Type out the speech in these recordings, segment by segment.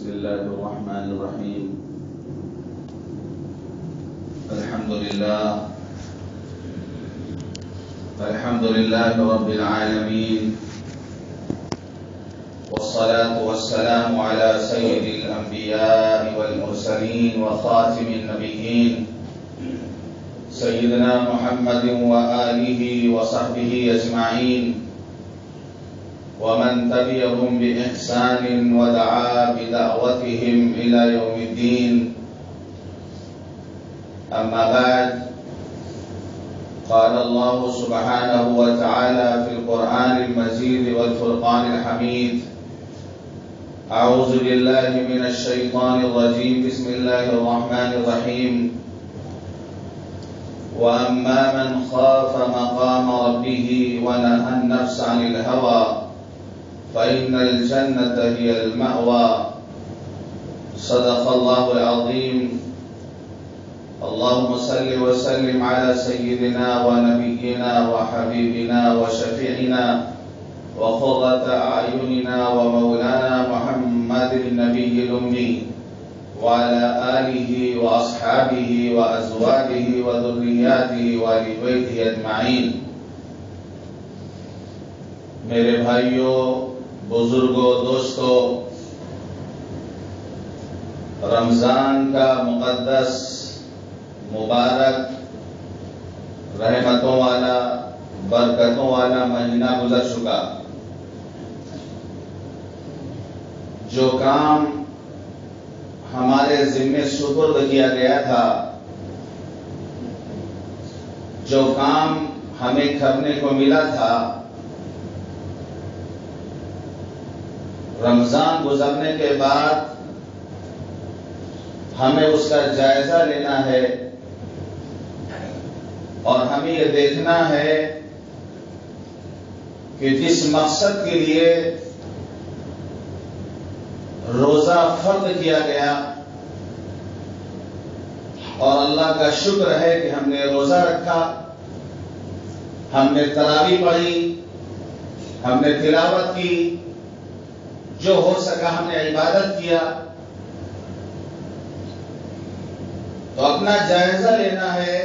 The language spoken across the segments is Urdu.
بسم الله الرحمن الرحيم. الحمد لله رب العالمين، والصلاة والسلام على سيد الأنبياء والمرسلين وخاتم النبيين سيدنا محمد وآله وصحبه أجمعين، ومن تبعهم بإحسان ودعا بدعوتهم إلى يوم الدين. أما بعد، قال الله سبحانه وتعالى في القرآن المجيد والفرقان الحميد: أعوذ بالله من الشيطان الرجيم، بسم الله الرحمن الرحيم. وأما من خاف مقام ربه ونهى النفس عن الهوى فإن الجنة هي المأوى. صدق الله العظيم. اللهم صل وسلم على سيدنا ونبينا وحبيبنا وشفيعنا وقرة أعيننا ومولانا محمد النبي الأمي وعلى آله وأصحابه وأزواجه وذرياته وآل بيته أجمعين. میرے بھائیوں، بزرگوں، دوستوں، رمضان کا مقدس، مبارک، رحمتوں والا، برکتوں والا مہینہ گزر چکا. جو کام ہمارے ذمے سپرد کیا گیا تھا، جو کام ہمیں کرنے کو ملا تھا، رمضان گزرنے کے بعد ہمیں اس کا جائزہ لینا ہے اور ہمیں یہ دیکھنا ہے کہ جس مقصد کے لیے روزہ فرض کیا گیا، اور اللہ کا شکر ہے کہ ہم نے روزہ رکھا، ہم نے تراویح پڑھی، ہم نے تلاوت کی، جو ہو سکا ہم نے عبادت کیا، تو اپنا جائزہ لینا ہے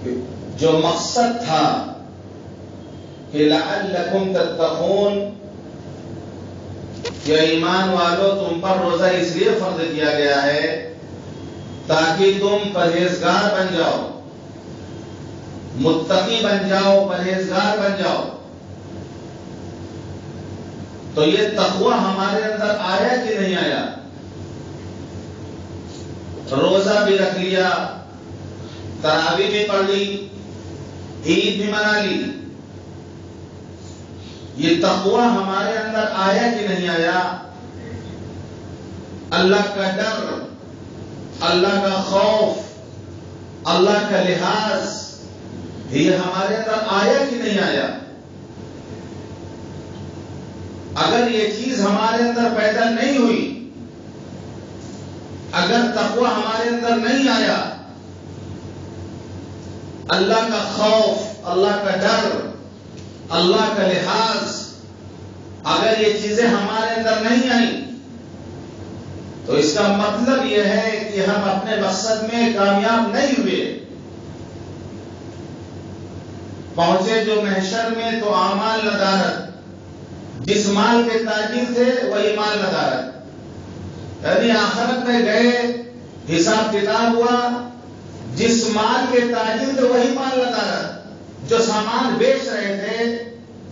کہ جو مقصد تھا کہ لعلکم تتقون، کہ ایمان والو تم پر روزہ اس لیے فرض کیا گیا ہے تاکہ تم پرہیزگار بن جاؤ، متقی بن جاؤ، پرہیزگار بن جاؤ. تو یہ تقوی ہمارے اندر آیا کہ نہیں آیا؟ روزہ بھی رکھ لیا، تراویح بھی پڑھ لی، عید بھی منا لی. یہ تقوی ہمارے اندر آیا کہ نہیں آیا؟ اللہ کا ڈر، اللہ کا خوف، اللہ کا لحاظ، یہ ہمارے اندر آیا کہ نہیں آیا؟ اگر یہ چیز ہمارے اندر پیدا نہیں ہوئی، اگر تقوی ہمارے اندر نہیں آیا، اللہ کا خوف، اللہ کا ڈر، اللہ کا لحاظ، اگر یہ چیزیں ہمارے اندر نہیں آئیں، تو اس کا مطلب یہ ہے کہ ہم اپنے مقصد میں کامیاب نہیں ہوئے. پہنچے جو محشر میں تو اعمال ندارت، جس مال کے تاجر تھے وہی مال ندارت. یعنی آخرت میں گئے، حساب کتاب ہوا، جس مال کے تاجر تھے وہی مال ندارت. جو سامان بیچ رہے تھے،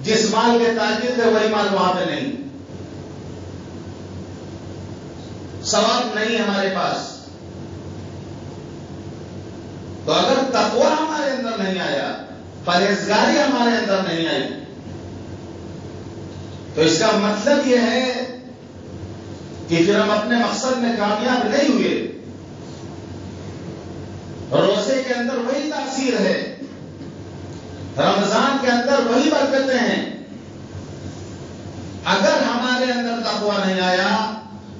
جس مال کے تاجر تھے وہی مال وہاں پہ نہیں، ثواب نہیں ہمارے پاس. تو اگر تقوی ہمارے اندر نہیں آیا، پرہیزگاری ہمارے اندر نہیں آئی، تو اس کا مطلب یہ ہے کہ پھر ہم اپنے مقصد میں کامیاب نہیں ہوئے. روزے کے اندر وہی تاثیر ہے، رمضان کے اندر وہی برکتیں ہیں. اگر ہمارے اندر تقوی نہیں آیا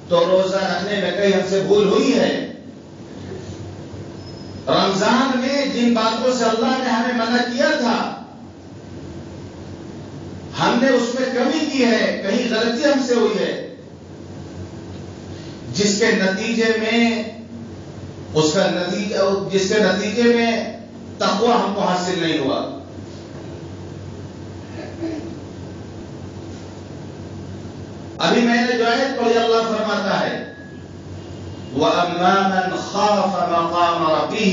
تو روزہ رکھنے میں کہیں ہم سے بھول ہوئی ہے. رمضان میں جن باتوں سے اللہ نے ہمیں منع کیا تھا، ہم نے اس میں کمی کی ہے، کہیں غلطی ہم سے ہوئی ہے، جس کے نتیجے میں تقوی ہم کو حاصل نہیں ہوا. ابھی میں نے جو آیت پڑھی اللہ فرماتا ہے وَأَمَّا مَنْ خَافَ مَقَامَ رَبِّهِ،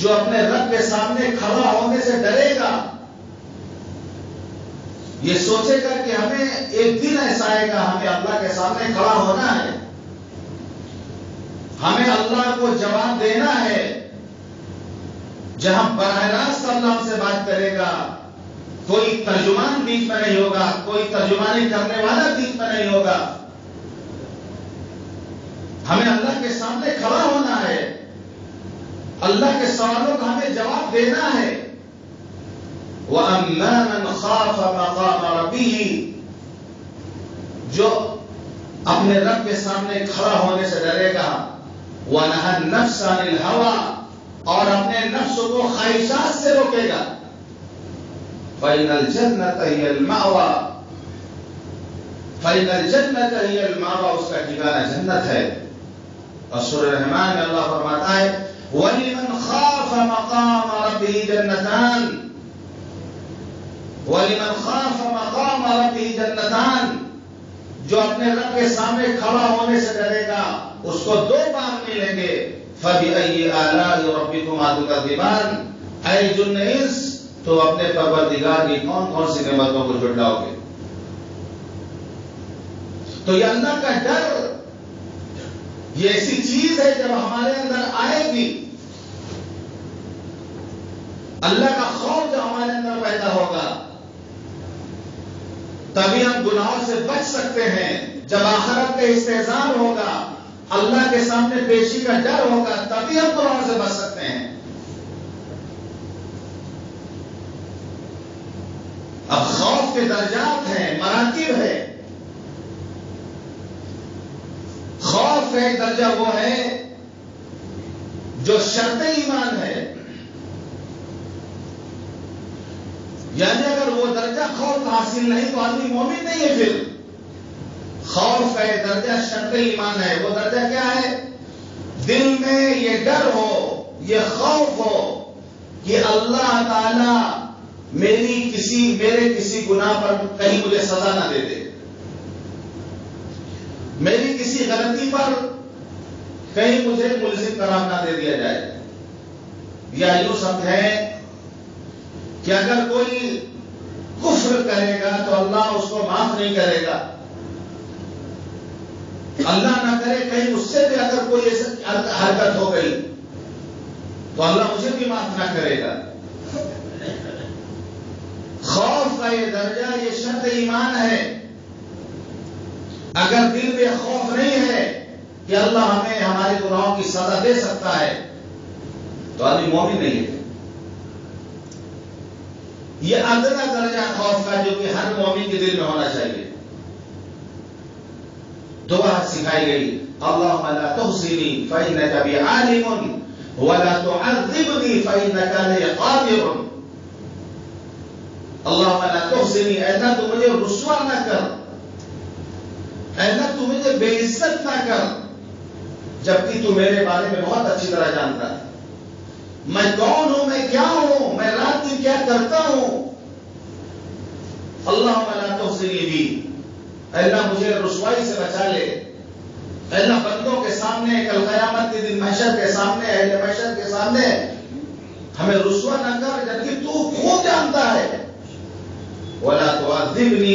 جو اپنے رب کے سامنے کھڑا ہونے سے ڈرے گا، یہ سوچے گا کہ ہمیں ایک دن ایسا آئے گا ہمیں اللہ کے سامنے کھڑا ہونا ہے، ہمیں اللہ کو جواب دینا ہے، جہاں براہ راست اللہ ہم سے بات کرے گا، کوئی ترجمان بیچ میں نہیں ہوگا، کوئی ترجمانی کرنے والا بیچ میں نہیں ہوگا، ہمیں اللہ کے سامنے کھڑا ہونا ہے، اللہ کے سوالوں کا ہمیں جواب دینا ہے. وَأَمَّا مَنْ خَافَ مَقَامَ رَبِّهِ، جو اپنے رب کے سامنے کھڑا ہونے سے ڈرے گا، وَنَهَى النَّفْسَ عَنِ الْهَوَىٰ، اور اپنے نفس کو خواہشات سے روکے گا، فَإِنَّ الْجَنَّةَ هِيَ الْمَأْوَىٰ، اس کا ٹھکانہ جنت ہے. اور سورہ رحمان میں اللہ فرماتا ہے وَلِمَنْ خَافَ مَقَامَ رَبِّهِ جَنَّتَانِ، وَلِمَنْ خَافَ مَقَامَ رَبِّهِ جَنَّتَانِ، جو اپنے رب کے سامنے کھڑا ہونے سے ڈرے گا اس کو دو باغ ملیں گے. فَبِأَيِّ آلَاءِ رَبِّكُمَا تُكَذِّبَانِ، اے جن انس، تو اپنے پروردگار کی کون کون سی نعمتوں کو جھٹلاؤ گے. تو یہ اللہ کا ڈر، یہ ایسی چیز ہے جب ہمارے اندر آئے گی، اللہ کا خوف جو ہمارے اندر پیدا ہوگا، تبھی ہم گناہوں سے بچ سکتے ہیں. جب آخرت کا استحضار ہوگا، اللہ کے سامنے پیشی کا ڈر ہوگا، تبھی ہم گناہوں سے بچ سکتے ہیں. اب خوف کے درجات ہیں، مراتب ہے. خوف کا ایک درجہ وہ ہے جو شرط ایمان ہے، یعنی اگر وہ درجہ خوف حاصل نہیں تو آدمی مومن نہیں ہے. پھر خوف کا ایک درجہ شرط ایمان ہے. وہ درجہ کیا ہے؟ دل میں یہ ڈر ہو، یہ خوف ہو کہ اللہ تعالی میرے کسی گناہ پر کہیں مجھے سزا نہ دے دے، میری کسی غلطی پر کہیں مجھے ملزم قرار نہ دے دیا جائے. یا یوں سمجھیں کہ اگر کوئی کفر کرے گا تو اللہ اس کو معاف نہیں کرے گا، اللہ نہ کرے کہیں اس سے بھی اگر کوئی حرکت ہو گئی تو اللہ مجھے بھی معاف نہ کرے گا. خوف کا یہ درجہ، یہ شرط ایمان ہے. اگر دل میں خوف نہیں ہے کہ اللہ ہمیں ہمارے گناہوں کی سزا دے سکتا ہے تو آدمی مومن نہیں ہے. یہ ادنا درجہ خوف کا جو کہ ہر مومن کے دل میں ہونا چاہیے. دعا سکھائی گئی اللہم لا تخزنی فإنک بی عالم ولا تعذبنی فإنک علی قادر. اللہم لا تخزنی، اے اللہ تو مجھے رسوا نہ کر، اے اللہ تو مجھے بے عزت نہ کر، جبکہ تو میرے بارے میں بہت اچھی طرح جانتا ہے. میں کون ہوں، میں کیا ہوں، میں رات دن کیا کرتا ہوں. اللہم لا تخزنی بھی، اے اللہ مجھے رسوائی سے بچا لے. اے اللہ بندوں کے سامنے، کل قیامت کے دن محشر کے سامنے، اہل محشر کے سامنے ہمیں رسوا نہ کر، جبکہ تو خوب جانتا ہے. ولا تعذبنی،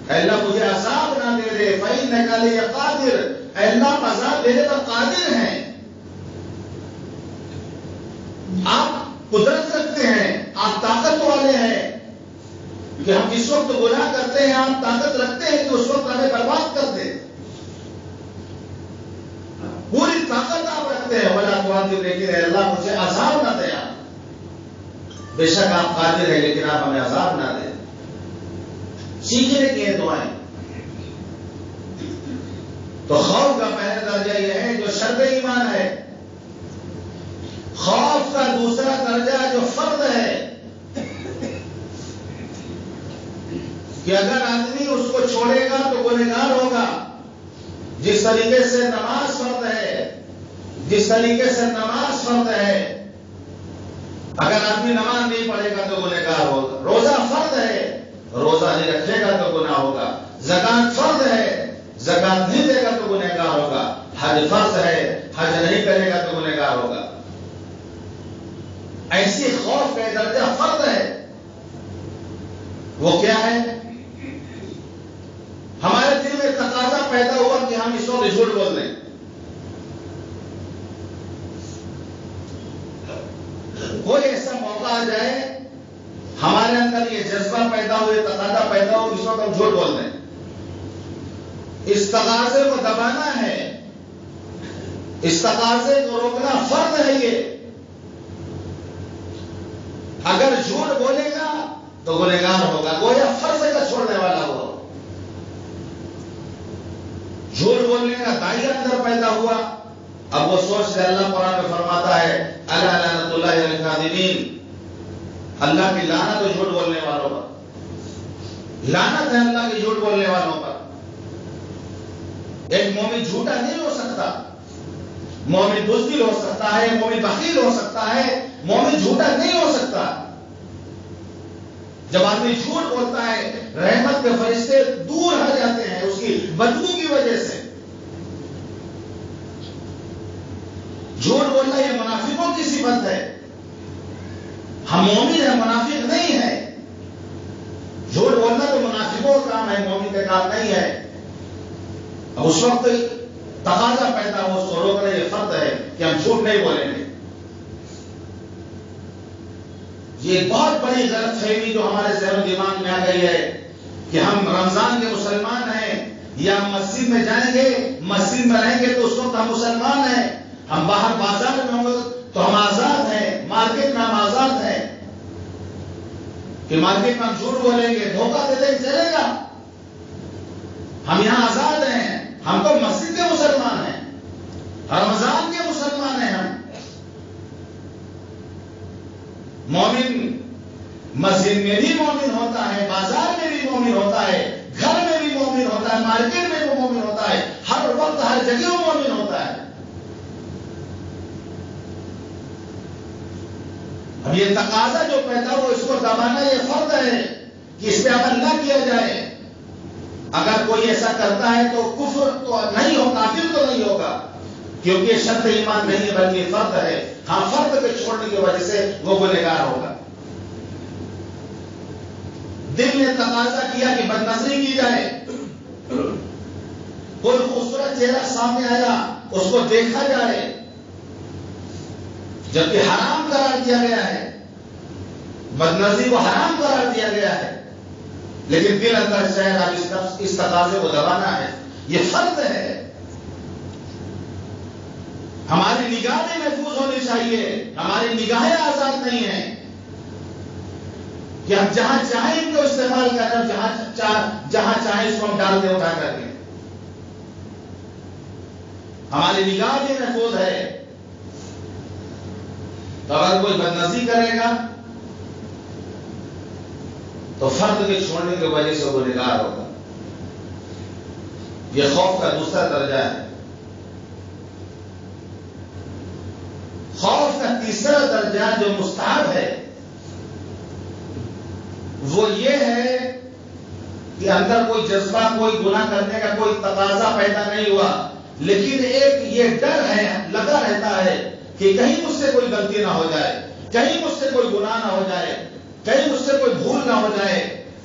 اے اللہ مجھے عذاب نہ دے دے. فإنک علی قادر، اے اللہ عذاب دینے پر قادر ہیں. آپ قدرت رکھتے ہیں، آپ طاقت والے ہیں کہ ہم جس وقت گناہ کرتے ہیں آپ طاقت رکھتے ہیں کہ اس وقت ہمیں برباد کر دیں. پوری طاقت آپ رکھتے ہیں. ولا تعذب، لیکن اے اللہ مجھے عذاب نہ دے. بے شک آپ قادر ہیں لیکن آپ ہمیں عذاب نہ دیں. سیکھنے کی دعائیں. تو خوف کا پہلا درجہ یہ ہے جو شرط ایمان ہے. خوف کا دوسرا درجہ جو فرض ہے کہ اگر آدمی اس کو چھوڑے گا تو گنہگار ہوگا. طریقے سے نماز فرض ہے، جس طریقے سے نماز فرض ہے، اگر آدمی نماز نہیں پڑھے گا تو گنہگار ہوگا۔ روزہ فرض ہے، روزہ نہیں رکھے گا تو گناہ ہوگا۔ زکات فرض ہے، زکات نہیں دے گا تو گنہگار ہوگا۔ حج فرض ہے، حج نہیں کرے گا تو گنہگار ہوگا۔ ایسی خوف کا درجہ فرض ہے، وہ کیا ہے؟ ہمارے دل میں تقاضا پیدا ہوا کہ ہم اس وقت جھوٹ بول دیں۔ کوئی ایسا موقع آ جائے ہمارے اندر یہ جذبہ پیدا ہو، یہ تقاضا پیدا ہو، اس وقت ہم جھوٹ بول دیں۔ اس تقاضے کو دبانا ہے، اس تقاضے کو روکنا فرض ہے۔ یہ اگر جھوٹ بولے گا تو گنہگار ہوگا، گویا فرض کا چھوڑنے والا ہوا۔ جھوٹ بولنے کا دائرہ اندر پیدا ہوا۔ اب وہ سوچ سے اللہ قرآن میں فرماتا ہے الا لعنت اللہ علی الکاذبین، اللہ کی لعنت ہے جھوٹ بولنے والوں پر، لعنت ہے اللہ کی جھوٹ بولنے والوں پر۔ ایک مومن جھوٹا نہیں ہو سکتا، مومن بزدل ہو سکتا ہے، مومن بخیل ہو سکتا ہے، مومن جھوٹا نہیں ہو سکتا۔ جب آدمی جھوٹ بولتا ہے رحمت کے فرشتے دور ہٹ جاتے ہیں اس کی بدبو کی وجہ سے۔ جھوٹ بولنا یہ منافقوں کی صفت ہے، ہم مومن ہیں، منافق نہیں ہے۔ جھوٹ بولنا تو منافقوں کا کام ہے، مومن کا کام نہیں ہے۔ اب اس وقت تقاضا پیدا ہو اس کو روکنا یہ فرض ہے کہ ہم جھوٹ نہیں بولیں گے۔ یہ بہت بڑی غلط فہمی جو ہمارے ذہن و دماغ میں آ گئی ہے کہ ہم رمضان کے مسلمان ہیں، یا مسجد میں جائیں گے، مسجد میں رہیں گے تو اس وقت ہم مسلمان ہیں، ہم باہر بازار میں ہوں گے تو ہم آزاد ہیں، مارکیٹ میں ہم آزاد ہیں کہ مارکیٹ میں ہم جھوٹ بولیں گے، دھوکہ دے دیں چلے گا، ہم یہاں آزاد ہیں، ہم تو مسجد کے مسلمان ہیں، رمضان کے مسلمان ہیں۔ ہم مومن مسجد میں بھی مومن ہوتا ہے، بازار میں بھی مومن ہوتا ہے، گھر میں بھی مومن ہوتا ہے، مارکیٹ میں بھی مومن ہوتا ہے، ہر وقت ہر جگہ مومن ہوتا ہے۔ اب یہ تقاضا جو پیدا ہو اس کو دبانا یہ فرض ہے کہ اس پہ عمل نہ کیا جائے۔ اگر کوئی ایسا کرتا ہے تو کفر تو نہیں ہوگا، کافر تو نہیں ہوگا، کیونکہ یہ شرط ایمان نہیں ہے بلکہ فرض ہے۔ ہاں فرض کے چھوڑنے کی وجہ سے وہ گنہگار ہوگا۔ دل نے تقاضا کیا کہ بدنظری کی جائے، کوئی خوبصورت چہرہ سامنے آیا اس کو دیکھا جائے، جبکہ حرام قرار دیا گیا ہے، بدنظری کو حرام قرار دیا گیا ہے، لیکن دل اندر شاید اب اس تقاضے کو دبانا ہے، یہ فرض ہے۔ ہماری نگاہیں محفوظ ہونی چاہیے، ہماری نگاہیں آزاد نہیں ہیں کہ ہم جہاں چاہیں ان کو استعمال کریں، جہاں چاہیں اس کو ہم ڈال دیں اٹھا کر کے۔ ہماری نگاہ بھی محفوظ ہے، تو اگر کوئی بدنظری کرے گا تو فرد کے چھوڑنے کی وجہ سے وہ گنہگار ہوگا۔ یہ خوف کا دوسرا درجہ ہے۔ خوف کا تیسرا درجہ جو مستحب ہے وہ یہ ہے کہ اندر کوئی جذبہ، کوئی گناہ کرنے کا کوئی تقاضا پیدا نہیں ہوا، لیکن ایک یہ ڈر ہے، لگا رہتا ہے کہ کہیں مجھ سے کوئی غلطی نہ ہو جائے، کہیں مجھ سے کوئی گناہ نہ ہو جائے، کہیں مجھ سے کوئی بھول نہ ہو جائے،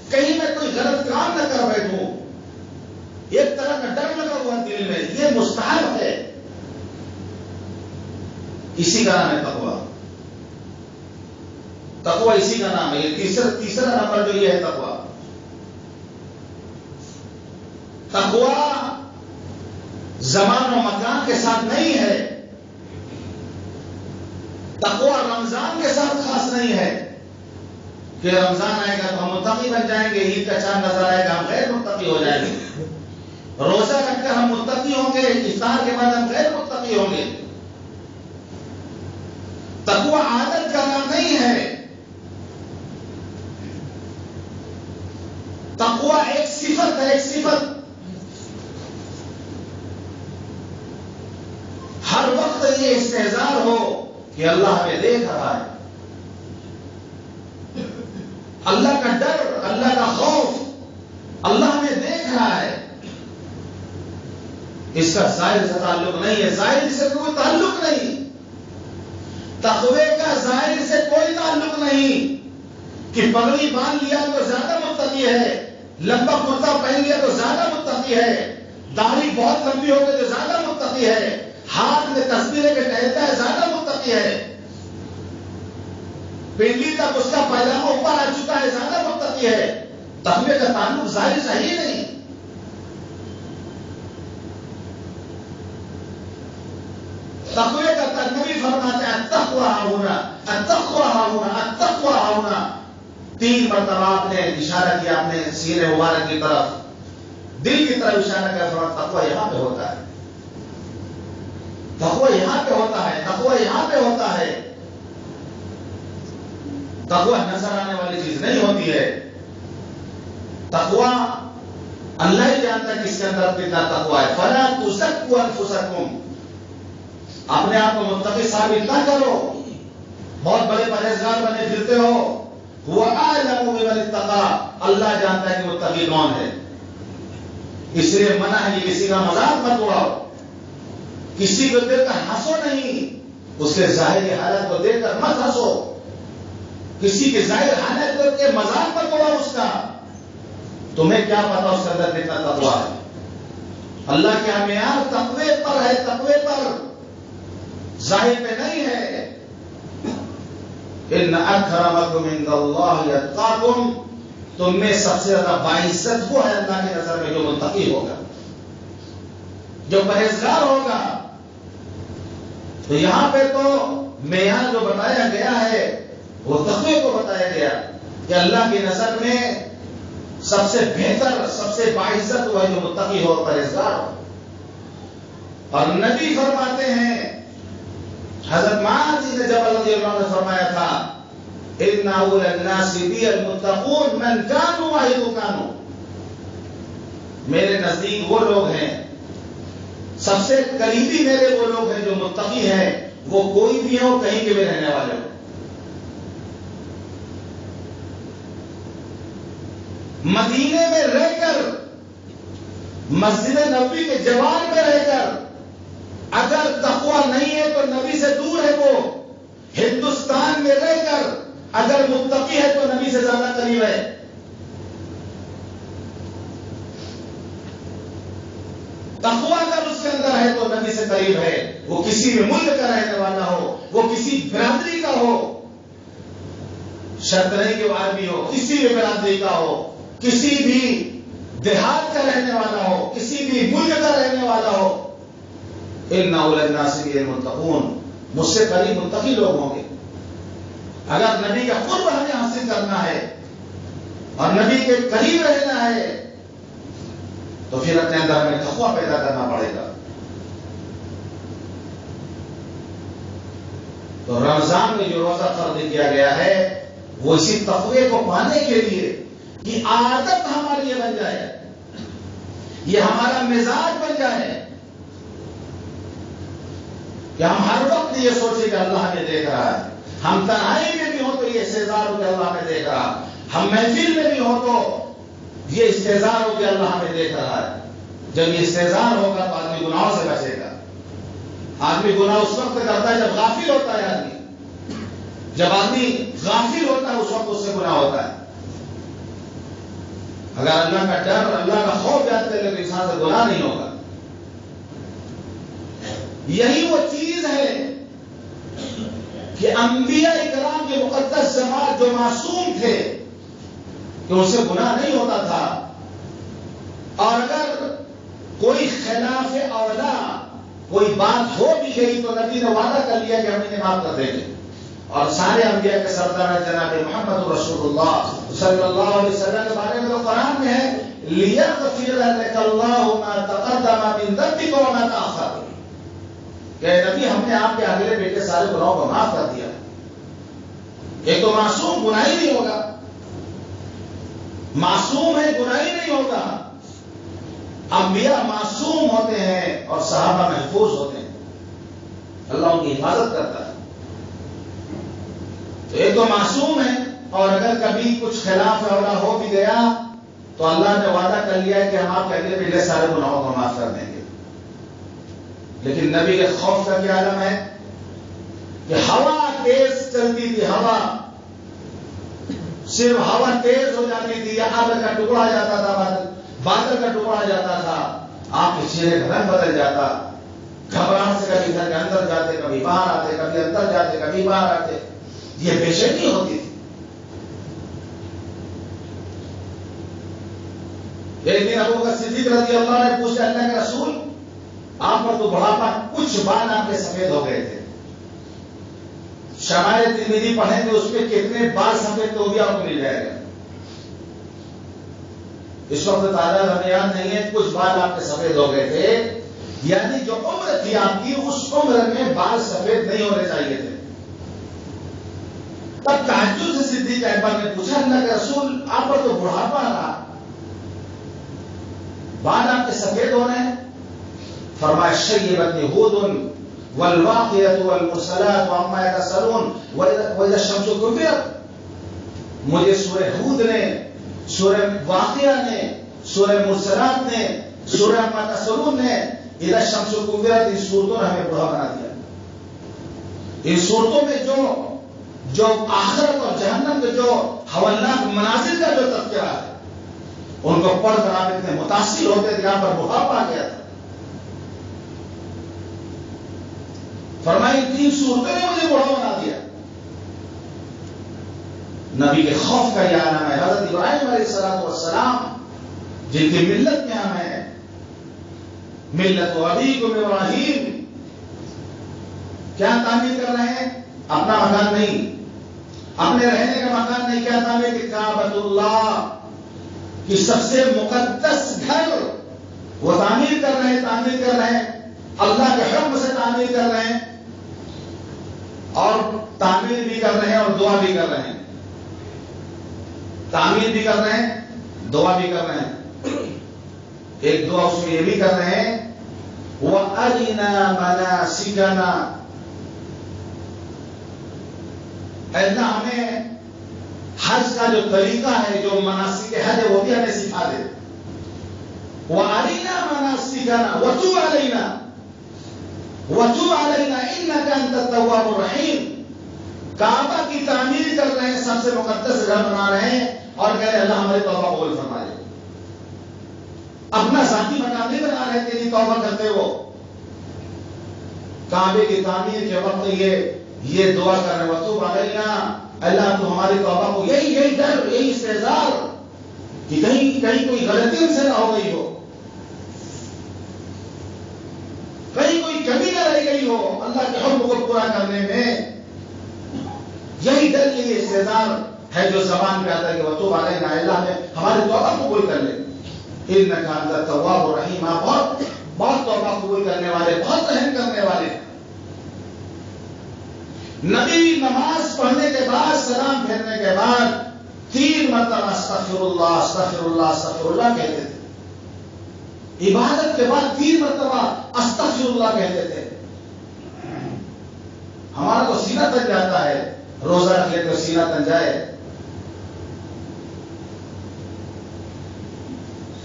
کہیں میں کوئی غلط کام نہ کر بیٹھوں۔ ایک طرح کا ڈر لگا ہوا دل میں، یہ مستحب ہے، اسی کا نام ہے تقویٰ۔ تقویٰ اسی کا نام ہے، یہ تیسرا نمبر جو یہ ہے تقویٰ۔ تقویٰ زمان و مکان کے ساتھ نہیں ہے، تقویٰ رمضان کے ساتھ خاص نہیں ہے کہ رمضان آئے گا تو ہم متقی بن جائیں گے، عید کا چاند نظر آئے گا ہم غیر متقی ہو جائیں گے، روزہ رکھ کر ہم متقی ہوں گے، افطار کے بعد ہم غیر متقی ہوں گے۔ تقویٰ عادت کا نام نہیں ہے، تقویٰ ایک صفت ہے، ایک صفت۔ یہ استحضار ہو کہ اللہ ہمیں دیکھ رہا ہے. اللہ کا ڈر، اللہ کا خوف، اللہ ہمیں دیکھ رہا ہے. اس کا ظاہر سے تعلق نہیں ہے، ظاہر سے کوئی تعلق نہیں. تقوی کا ظاہر سے کوئی تعلق نہیں کہ پگڑی باندھ لیا تو زیادہ متقی ہے، لمبا کرتا پہن لیا تو زیادہ متقی ہے، داڑھی بہت لمبی ہو گئی تو زیادہ متقی ہے، ہاتھ میں تسبیح لے کے ٹہلتا ہے زیادہ متقی ہے، پنڈلی تک اس کا پائجامہ اوپر آ چکا ہے زیادہ متقی ہے. تقوی کا تعلق ظاہر سے ہی نہیں. تقوی کا نبی فرماتے ہیں التقوی ہاہنا، التقوی ہاہنا، التقوی ہاہنا. 3 مرتبہ آپ نے اشارہ کیا اپنے سینے مبارک کی طرف، دل کی طرف اشارہ کیا، فرمایا تقوی یہاں پہ ہوتا ہے، تقوی یہاں پہ ہوتا ہے، تقوی یہاں پہ ہوتا ہے. تقوی نظر آنے والی چیز نہیں ہوتی ہے. تقوی اللہ ہی جانتا ہے کس کے اندر کتنا تقوی ہے. فلا تزکوا انفسکم، اپنے آپ کو متقی ثابت نہ کرو، بہت بڑے پرہیزگار بنے پھرتے ہو. وَأَعْلَمُ بِمَنِ اتَّقَىٰ، اللہ جانتا ہے کہ متقی کون ہے. اس لیے منع ہے کہ کسی کا مذاق مت اڑاؤ، کسی کو دیکھ کر ہنسو نہیں، اس کے ظاہری حالت کو دیکھ کر مت ہنسو، کسی کے ظاہر حالت کو دیکھ کے مذاق مت اڑاؤ اس کا. تمہیں کیا پتا اس کے اندر کتنا تقویٰ ہے. اللہ کے معیار تقوی پر ہے، تقوی پر، ظاہر پہ نہیں ہے. ان اکرمکم عند اللہ اتقاکم، تم میں سب سے زیادہ باعزت وہ ہے اللہ کی نظر میں جو متقی ہوگا، جو پرہیزگار ہوگا. تو یہاں پہ تو معیار جو بتایا گیا ہے وہ تقوی کو بتایا گیا کہ اللہ کی نظر میں سب سے بہتر، سب سے باعزت وہ ہے جو متقی ہو، پرہیزگار ہو. اور نبی فرماتے ہیں، حضرت معاذ بن جبل رضی اللہ عنہ نے فرمایا تھا، ان اول الناس بی المتقون من كانوا وحيث كانوا، میرے نزدیک وہ لوگ ہیں، سب سے قریبی میرے وہ لوگ ہیں جو متقی ہیں، وہ کوئی بھی ہو، کہیں کے بھی رہنے والے ہو. مدینے میں رہ کر، مسجد نبوی کے جوار میں رہ کر، اگر تقوی نہیں ہے تو نبی سے دور ہے. وہ ہندوستان میں رہ کر اگر متقی ہے تو نبی سے زیادہ قریب ہے. تقوی اگر اس کے اندر ہے تو نبی سے قریب ہے. وہ کسی بھی ملک کا رہنے والا ہو، وہ کسی برادری کا ہو، شرط نہیں کہ وہ عربی ہو، کسی بھی برادری کا ہو، کسی بھی دیہات کا رہنے والا ہو، کسی بھی ملک کا رہنے والا ہو. ان اول الناس بی المتقون، مجھ سے قریب متقی لوگ ہوں گے. اگر نبی کا قرب ہمیں حاصل کرنا ہے اور نبی کے قریب رہنا ہے تو پھر اپنے اندر ہمیں تقوی پیدا کرنا پڑے گا. تو رمضان میں جو روزہ فرض کیا گیا ہے وہ اسی تقوی کو پانے کے لیے کہ عادت ہمارے لیے بن جائے، یہ ہمارا مزاج بن جائے کہ ہم ہر وقت یہ سوچیں کہ اللہ ہمیں دیکھ رہا ہے. ہم تنہائی میں بھی ہو تو یہ استحضار ہو کہ اللہ ہمیں دیکھ رہا، ہم محفل میں بھی ہو تو یہ استحضار ہو کہ اللہ ہمیں دیکھ رہا ہے. جب یہ استحضار ہوگا تو آدمی گناہوں سے بچے گا. آدمی گناہ اس وقت کرتا ہے جب غافل ہوتا ہے. جب آدمی غافل ہوتا ہے اس وقت اس سے گناہ ہوتا ہے. اگر اللہ کا ڈر، اللہ کا خوف یاد کرے تو انسان سے گناہ نہیں ہوگا. یہی وہ چیز ہے کہ انبیاء اکرام کے مقدس جماعت جو معصوم تھے کہ ان سے گناہ نہیں ہوتا تھا، اور اگر کوئی خلاف اولا کوئی بات ہو بھی گئی تو نبی نے وعدہ کر لیا کہ ہم انہیں معاف کر دیں گے. اور سارے انبیاء کے سردار جناب محمد رسول اللہ صلی اللہ علیہ وسلم کے بارے میں تو قرآن میں ہے لِيَغْفِرَ لَكَ اللَّهُ مَا تَقَدَّمَ مِن ذَنبِكَ وَمَا تَأَخَّرَ، کہ نبی ہم نے آپ کے اگلے بیٹے سارے گناہوں کو معاف کر دیا. ایک تو معصوم گناہ ہی نہیں ہوگا، معصوم ہے گناہ ہی نہیں ہوگا. انبیاء معصوم ہوتے ہیں اور صحابہ محفوظ ہوتے ہیں. اللہ ان کی حفاظت کرتا ہے. تو یہ تو معصوم ہے، اور اگر کبھی کچھ خلاف اولا ہو بھی گیا تو اللہ نے وعدہ کر لیا ہے کہ ہم آپ کے اگلے پچھلے سارے گناہوں کو معاف کر دیں گے. لیکن نبی کے خوف کا کیا عالم ہے کہ ہوا تیز چلتی تھی، ہوا صرف ہوا تیز ہو جاتی تھی، یہاں کا ٹکڑا جاتا تھا، بادل کا ٹکڑا جاتا تھا، آپ کے چہرے کا رنگ بدل جاتا، گھبراہٹ سے کبھی گھر کے اندر جاتے، کبھی باہر آتے، کبھی اندر جاتے، کبھی باہر آتے، یہ بے شکی ہوتی تھی. ایک دن ابو بکر صدیق رضی اللہ عنہ نے پوچھا، اللہ کے رسول آپ پر تو بڑھاپا، کچھ بال آپ کے سفید ہو گئے تھے، شمائل ترمذی پڑھیں گے اس پہ کتنے بال سفید تو بھی آپ کو مل جائے گا. اس وقت تعداد ہمیں یاد نہیں ہے، کچھ بال آپ کے سفید ہو گئے تھے، یعنی جو عمر تھی آپ کی اس عمر میں بال سفید نہیں ہونے چاہیے تھے. تب تعجب سے صدیق اکبر نے پوچھا، اللہ کے رسول آپ پر تو بڑھاپا رہا، بال آپ کے سفید ہو رہے ہیں؟ فرمایا شیبت ہود والواقعۃ والمرسلات وعما يتساءلون واذا الشمس كورت. مجھے سورہ ہود نے، سورہ واقعہ نے، سورہ مرسلات نے، سورہ عما يتساءلون نے، اذا الشمس كورت، ان صورتوں نے ہمیں بڑھا بنا دیا. ان صورتوں میں جو آخرت اور جہنم کے جو ہولناک مناظر کا جو تذکرہ ہے ان کو پڑھ کر آپ اتنے متاثر ہوتے تھے، یہاں پر بڑھاپا آ گیا تھا. فرمائی 3 صورتوں نے مجھے بڑھا بنا دیا. نبی کے خوف کا یہ عالم ہے. حضرت ابراہیم علیہ السلام جن کی ملت میں ہم ہیں، ملت ابیکم ابراہیم، کیا تعمیر کر رہے ہیں؟ اپنا مکان نہیں، اپنے رہنے کا مکان نہیں، کیا تعمیر کہ کعبۃ اللہ کی سب سے مقدس گھر وہ تعمیر کر رہے ہیں، اللہ کے حکم سے تعمیر کر رہے ہیں، اور تعمیر بھی کر رہے ہیں اور دعا بھی کر رہے ہیں. تعمیر بھی کر رہے ہیں، دعا بھی کر رہے ہیں. ایک دعا اس میں یہ بھی کر رہے ہیں، وَأَرِنَا مَنَاسِكَنَا، اللہ ہمیں حج کا جو طریقہ ہے، جو مناسک حج ہے وہ بھی ہمیں سکھا دے. وَأَرِنَا مَنَاسِكَنَا وَتُبْ عَلَيْنَا وَتُبْ عَلَيْنَا إِنَّكَ أَنْتَ التَّوَّابُ الرَّحِيمُ. کعبہ کی تعمیر کر رہے ہیں، سب سے مقدس گھر بنا رہے ہیں، اور کہہ رہے ہیں اللہ ہماری توبہ قبول فرما لے. اپنا ذاتی مقام نہیں بنا رہے تھے کہ توبہ کرتے ہو. کعبے کی تعمیر کے وقت یہ دعا کر رہے ہیں، وَتُبْ عَلَيْنَا، اللہ تو ہماری توبہ کو، یہی ڈر، یہی استحضار کہ کہیں کوئی غلطی ان سے نہ ہو گئی ہو، کہیں کوئی کمی نہ رہ گئی ہو اللہ کے حکم کو پورا کرنے میں. یہی ڈر، یہی استحضار ہے جو زبان پہ آتا ہے کہ وَتُبْ عَلَيْنَا، اللہ نے ہماری توبہ قبول کر لے. إِنَّكَ أَنْتَ التَّوَّابُ الرَّحِيمُ، آپ بہت توبہ قبول کرنے والے، بہت رحم کرنے والے. نبی نماز پڑھنے کے بعد، سلام پھیرنے کے بعد 3 مرتبہ استغفر اللہ استغفر اللہ استغفر اللہ کہتے تھے. عبادت کے بعد 3 مرتبہ استغفر اللہ کہتے تھے. ہمارا تو سینہ تن جاتا ہے، روزہ رکھ لے تو سینہ تن جائے.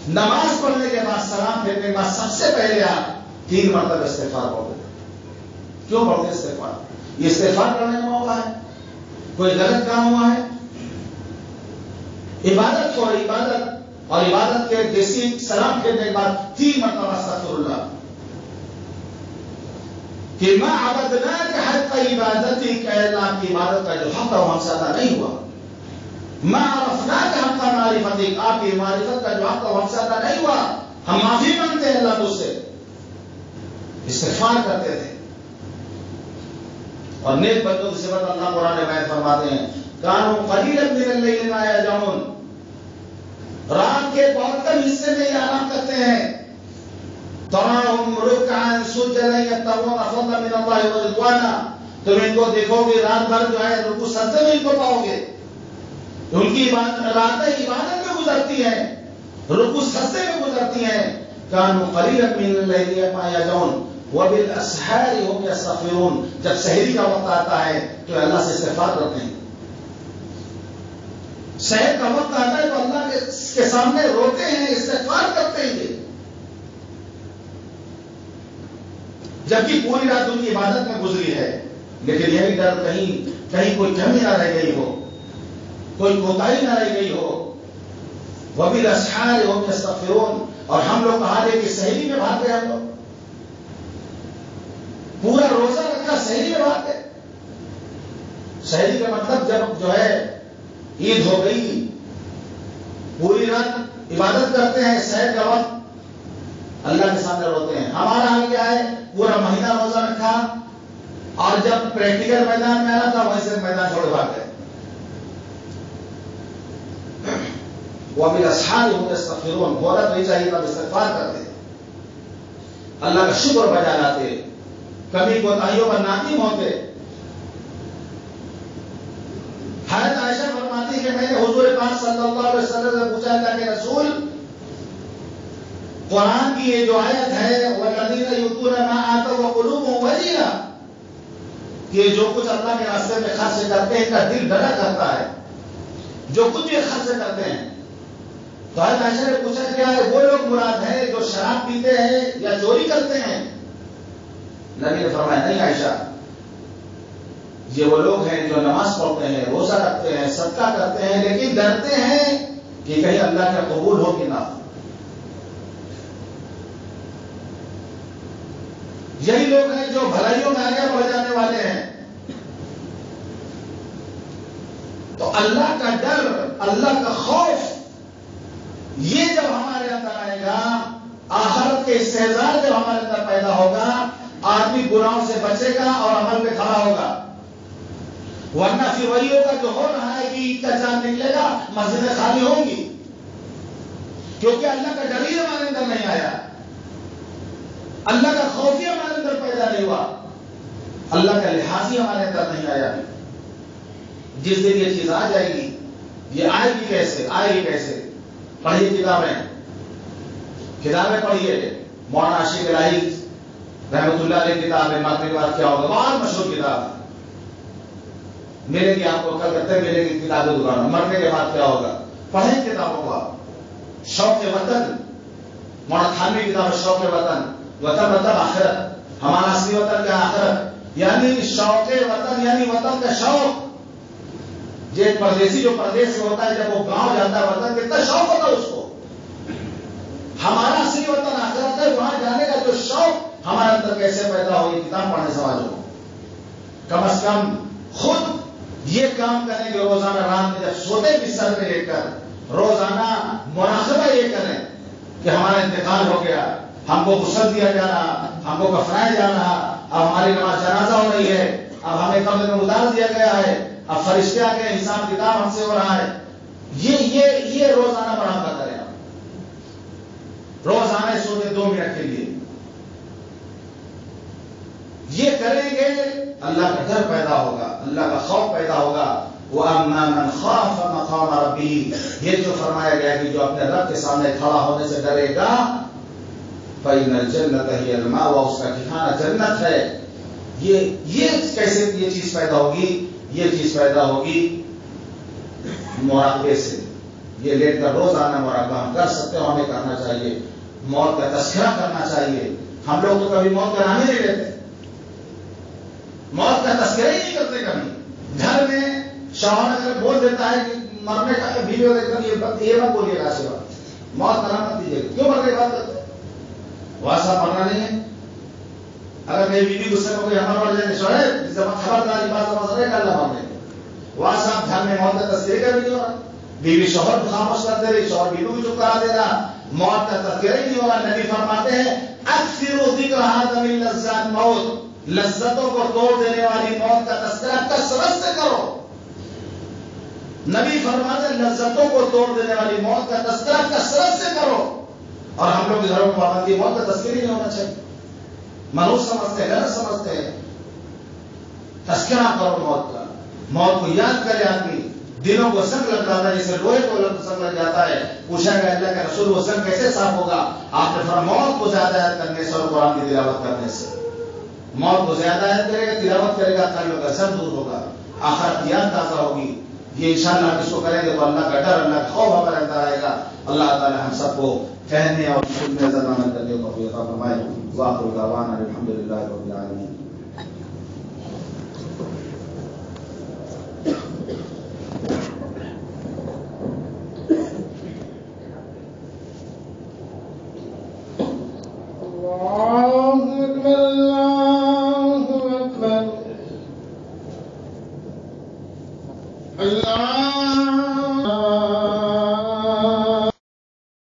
نماز پڑھنے کے بعد، سلام پھیرنے کے بعد سب سے پہلے آپ 3 مرتبہ استغفار پڑھتے تھے. کیوں پڑھتے استغفار؟ یہ استغفار کرنے کا موقع ہے، کوئی غلط کام ہوا ہے، عبادت کو عبادت، اور عبادت کے جیسی سلام پھیرنے کے بعد 3 مرتبہ استغفر اللہ، کہ ما عبدناک حق عبادتک، اے اللہ آپ کی عبادت کا جو حق ہے وہ ہم سے ادا نہیں ہوا. ما عرفناک حق معرفتک، آپ کی معرفت کا جو حق ہے وہ ہم سے ادا نہیں ہوا، ہم معافی مانگتے ہیں اللہ تجھ سے. استغفار کرتے تھے. اور نیک بندوں کی صفت اللہ قرآن میں فرماتے ہیں، کانوا قلیلا من اللیل ما یہجعون، رات کے بہت کم حصے میں یہ آرام کرتے ہیں. تراہم رکعا سجدا یبتغون فضلا من اللہ ورضوانا، تم ان کو دیکھو گے رات بھر جو ہے رکوع سجدے میں ان کو پاؤ گے. ان کی راتیں عبادت میں گزرتی ہیں، رکوع سجدے میں گزرتی ہیں. کانوا قلیلا من اللیل ما یہجعون، وَبِالْأَسْحَارِ هُمْ يَسْتَغْفِرُونَ، جب سحری کا وقت آتا ہے تو اللہ سے استغفار کرتے ہیں. سحر کا وقت آتا ہے تو اللہ کے سامنے روتے ہیں، استغفار کرتے ہیں. جبکہ پوری رات ان کی عبادت میں گزری ہے، لیکن یہی ڈر کہیں کوئی کمی نہ رہ گئی ہو، کوئی کوتاہی نہ رہ گئی ہو. وَبِالْأَسْحَارِ هُمْ يَسْتَغْفِرُونَ، اور ہم لوگ کہا رہے کہ سحری میں بھاگ گئے، ہم لوگ پورا روزہ رکھا سحری میں بھاگ گئے. سحری کا مطلب جب جو ہے عید ہو گئی، پوری رات عبادت کرتے ہیں، سحر کا وقت اللہ کے سامنے روتے ہیں. ہمارا حال کیا ہے؟ پورا مہینہ روزہ رکھا اور جب پریکٹیکل میدان میں آنا تھا وہیں سے میدان چھوڑ بھاگ گئے. وَبِالْأَسْحَارِ هُمْ يَسْتَغْفِرُونَ، بولا تو ہی چاہیے تب استغفار کرتے، اللہ کا شکر بجا لاتے، کبھی کوتاہیوں پر نادم ہوتے. حضرت عائشہ فرماتی کہ میں نے حضور پاک صلی اللہ علیہ وسلم سے پوچھا تھا کہ رسول، قرآن کی یہ جو آیت ہے وَالَّذِينَ يُؤْتُونَ مَا آتَوْا وَقُلُوبُهُمْ وَجِلَةٌ، کہ جو کچھ اللہ کے راستے میں خرچ کرتے ہیں ان کا دل ڈرا کرتا ہے، جو کچھ بھی خرچ کرتے ہیں. تو حضرت عائشہ نے پوچھا کیا ہے وہ لوگ مراد ہیں جو شراب پیتے ہیں یا چوری کرتے ہیں؟ نبی نے فرمایا نہیں عائشہ، یہ وہ لوگ ہیں جو نماز پڑھتے ہیں، روزہ رکھتے ہیں، صدقہ کرتے ہیں، لیکن ڈرتے ہیں کہ کہیں اللہ کا قبول ہو کہ نہ ہو. یہی لوگ ہیں جو بھلائیوں میں آگے بڑھ جانے والے ہیں. تو اللہ کا ڈر، اللہ کا خوف، یہ جب ہمارے اندر آئے گا، آخرت کے استحضار جب ہمارے اندر پیدا ہوگا، آدمی گناہوں سے بچے گا اور عمل پہ کھڑا ہوگا. ورنہ پھر وہی ہوگا جو ہو رہا ہے کہ عید کا چاند نکلے گا، مسجدیں خالی ہوں گی، کیونکہ اللہ کا ڈر ہی ہمارے اندر نہیں آیا، اللہ کا خوف ہی ہمارے اندر پیدا نہیں ہوا، اللہ کا لحاظ ہی ہمارے اندر نہیں آیا. جس دن یہ چیز آ جائے گی، یہ آئے گی کیسے؟ پڑھیے کتابیں پڑھیے. مولانا عاشق الہی رحمۃ اللہ علیہ کتاب ہے مرنے کے بعد کیا ہوگا، بہت مشہور کتاب ہے، ملے گی آپ کو، کلکتہ ملے گی کتاب دکان، مرنے کے بعد کیا ہوگا. پڑھیں کتابوں کو آپ. شوق وطن، مولانا تھانوی کتاب ہے شوق وطن. وطن مطلب آخرت، ہمارا اصلی وطن کیا آخرت، یعنی شوق وطن یعنی وطن کا شوق. ایک پردیسی جو پردیس میں ہوتا ہے جب وہ گاؤں جاتا ہے وطن کتنا شوق ہوتا ہے اس کو. ہمارا اصلی وطن آخرت ہے، وہاں جانے کا جو شوق ہمارے اندر کیسے پیدا ہو، یہ کتاب پڑھنے سے معلوم ہو. کم از کم خود یہ کام کریں کہ روزانہ رات میں جب سوتے بھی سر میں لے کر روزانہ مراقبہ یہ کریں کہ ہمارا انتقال ہو گیا، ہم کو غسل دیا جا رہا، ہم کو کفنایا جا رہا، اب ہماری نماز جنازہ ہو رہی ہے، اب ہمیں قبر میں اتار دیا گیا ہے، اب فرشتے آ گئے، حساب کتاب ہم سے ہو رہا ہے. یہ روزانہ مراقبہ کریں. روزانہ سوتے 2 منٹ کے لیے یہ کریں گے، اللہ کا ڈر پیدا ہوگا، اللہ کا خوف پیدا ہوگا. وَأَمَّا مَنْ خَافَ مَقَامَ رَبِّهِ، یہ جو فرمایا گیا کہ جو اپنے رب کے سامنے کھڑا ہونے سے ڈرے گا، فَإِنَّ الْجَنَّةَ هِيَ الْمَأْوَىٰ، اس کا ٹھکانہ جنت ہے. یہ کیسے یہ چیز پیدا ہوگی؟ یہ چیز پیدا ہوگی مراقبے سے. یہ لیٹ کر روزانہ مراقبہ ہم کر سکتے ہو، ہمیں کرنا چاہیے. موت کا تذکرہ کرنا چاہیے. ہم لوگ تو کبھی موت کا نام ہی نہیں لیتے، موت کا تذکرہ ہی نہیں کرتے. کبھی گھر میں شوہر اگر بول دیتا ہے کہ مرنے کا ویڈیو دیکھ کر یہ مت بولیے گا، سے موت کا نام مت دیجیے گا. کیوں مرنے کی بات کرتے؟ وہاں صاحب مرنا نہیں ہے. اگر میری بیوی غصے میں کوئی ہمارا بڑھ جائے شوہر خبرداری بات سمجھ رہے اللہ مرنے وہاں صاحب گھر میں موت کا تذکرہ کر نہیں ہو رہا، بیوی شوہر کو خاموش کر دے رہی، شوہر بیوی کو چپ کرا دے رہا، موت کا تذکرہ ہی نہیں ہو رہا. نبی فرماتے ہیں اکثروا ذکر ھذا من لذات موت، لذتوں کو توڑ دینے والی موت کا تذکرہ کثرت سے کرو. نبی فرماتے ہیں لذتوں کو توڑ دینے والی موت کا تذکرہ کثرت سے کرو. اور ہم لوگ گھروں میں پابندی موت کا تذکرہ ہی نہیں ہونا چاہیے، منوس سمجھتے ہیں، غلط سمجھتے ہیں. تذکرہ کرو موت کا، موت کو یاد کرے آدمی. دلوں کو سنگ لگ جاتا ہے جیسے لوہے کو سنگ لگ جاتا ہے. پوچھا گیا اللہ کے رسول وہ سنگ کیسے صاف ہوگا؟ آپ نے فرمایا موت کو زیادہ یاد کرنے سے اور قرآن کی تلاوت کرنے سے. موت کو زیادہ یاد کرے گا، تلاوت کرے گا، قلب کا سب دور ہوگا، آخرت یاد تازہ ہوگی. یہ انشاءاللہ ہم اس کو کریں گے تو اللہ کا ڈر، اللہ کا خوف ہمارے اندر آئے گا. اللہ تعالی ہم سب کو کہنے اور سننے زیادہ عمل کرنے کو توفیق عطا فرمائے. وآخر دعوانا الحمدللہ رب العالمین.